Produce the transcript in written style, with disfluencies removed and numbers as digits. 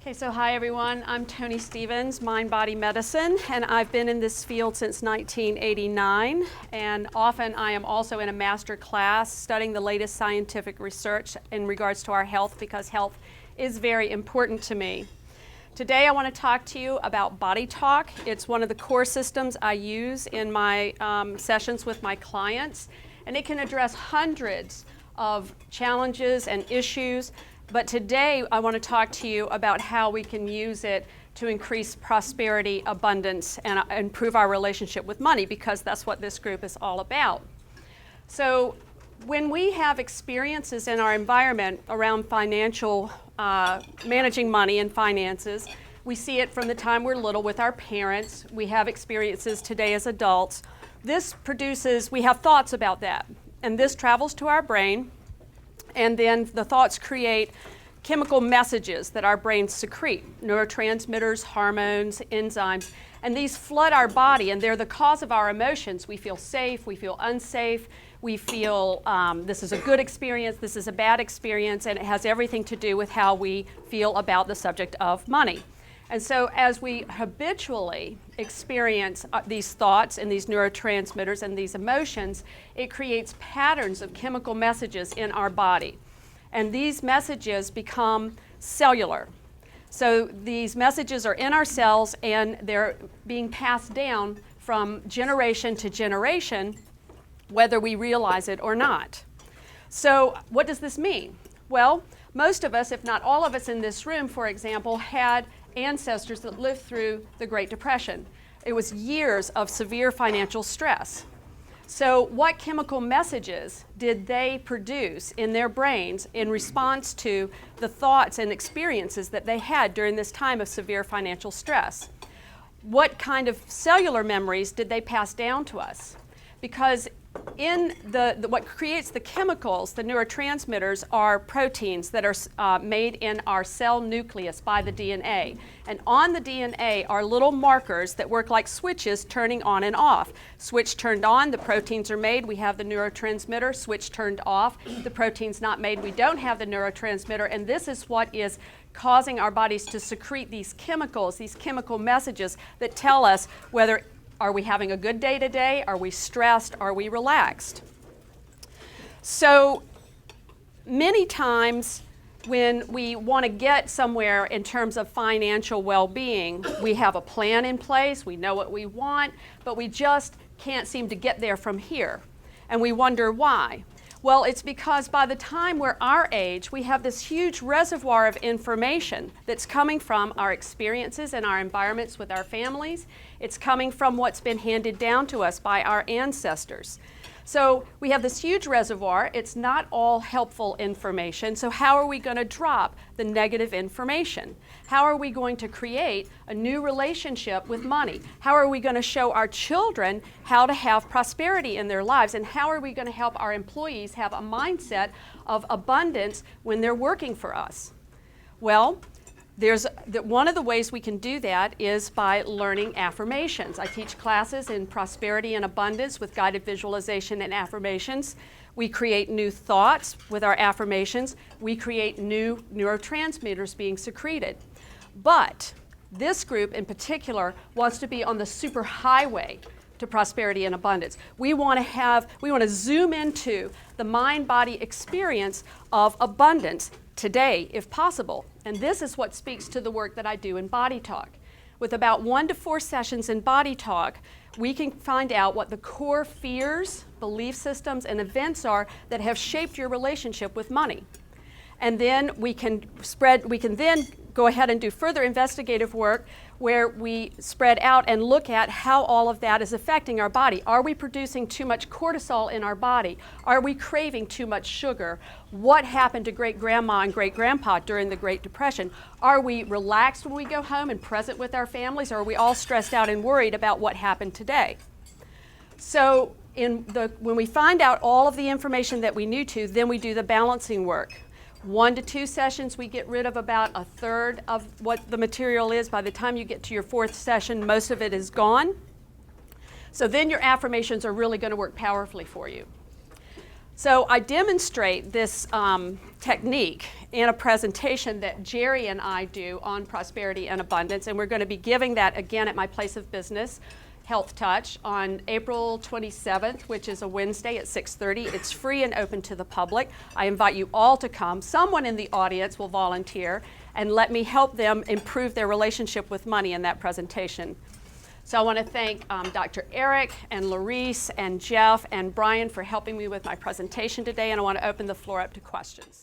Okay, so hi everyone, I'm Tony Stevens, Mind Body Medicine, and I've been in this field since 1989, and often I am also in a master class studying the latest scientific research in regards to our health, because health is very important to me. Today I want to talk to you about Body Talk. It's one of the core systems I use in my sessions with my clients, and it can address hundreds of challenges and issues. But today I want to talk to you about how we can use it to increase prosperity, abundance, and improve our relationship with money, because that's what this group is all about. So when we have experiences in our environment around financial, managing money and finances, we see it from the time we're little with our parents. We have experiences today as adults. This produces, we have thoughts about that, and this travels to our brain. And then the thoughts create chemical messages that our brains secrete, neurotransmitters, hormones, enzymes, and these flood our body, and they're the cause of our emotions. We feel safe, we feel unsafe, we feel this is a good experience, this is a bad experience, and it has everything to do with how we feel about the subject of money. And so as we habitually experience these thoughts and these neurotransmitters and these emotions, it creates patterns of chemical messages in our body. And these messages become cellular. So these messages are in our cells, and they're being passed down from generation to generation, whether we realize it or not. So what does this mean? Well, most of us, if not all of us in this room, for example, had ancestors that lived through the Great Depression. It was years of severe financial stress. So what chemical messages did they produce in their brains in response to the thoughts and experiences that they had during this time of severe financial stress? What kind of cellular memories did they pass down to us? Because in what creates the chemicals, the neurotransmitters, are proteins that are made in our cell nucleus by the DNA. And on the DNA are little markers that work like switches turning on and off. Switch turned on, the proteins are made, we have the neurotransmitter. Switch turned off, the protein's not made, we don't have the neurotransmitter. And this is what is causing our bodies to secrete these chemicals, these chemical messages that tell us whether are we having a good day today? Are we stressed? Are we relaxed? So many times when we want to get somewhere in terms of financial well-being, we have a plan in place, we know what we want, but we just can't seem to get there from here. And we wonder why. Well, it's because by the time we're our age, we have this huge reservoir of information that's coming from our experiences and our environments with our families. It's coming from what's been handed down to us by our ancestors. So we have this huge reservoir. It's not all helpful information. So how are we going to drop the negative information? How are we going to create a new relationship with money? How are we going to show our children how to have prosperity in their lives? And how are we going to help our employees have a mindset of abundance when they're working for us? Well, one of the ways we can do that is by learning affirmations. I teach classes in prosperity and abundance with guided visualization and affirmations. We create new thoughts with our affirmations. We create new neurotransmitters being secreted. But this group in particular wants to be on the super highway to prosperity and abundance. We want to zoom into the mind-body experience of abundance today, if possible. And this is what speaks to the work that I do in Body Talk. With about 1 to 4 sessions in Body Talk, we can find out what the core fears, belief systems, and events are that have shaped your relationship with money. And then we can then go ahead and do further investigative work where we spread out and look at how all of that is affecting our body. Are we producing too much cortisol in our body? Are we craving too much sugar? What happened to great-grandma and great-grandpa during the Great Depression? Are we relaxed when we go home and present with our families, or are we all stressed out and worried about what happened today? So when we find out all of the information that we need to, then we do the balancing work. 1 to 2 sessions, we get rid of about a third of what the material is. By the time you get to your 4th session, most of it is gone. So then your affirmations are really going to work powerfully for you. So I demonstrate this technique in a presentation that Jerry and I do on prosperity and abundance, and we're going to be giving that again at my place of business, Health Touch, on April 27th, which is a Wednesday at 6:30. It's free and open to the public. I invite you all to come. Someone in the audience will volunteer and let me help them improve their relationship with money in that presentation. So I want to thank Dr. Eric and Larice and Jeff and Brian for helping me with my presentation today, and I want to open the floor up to questions.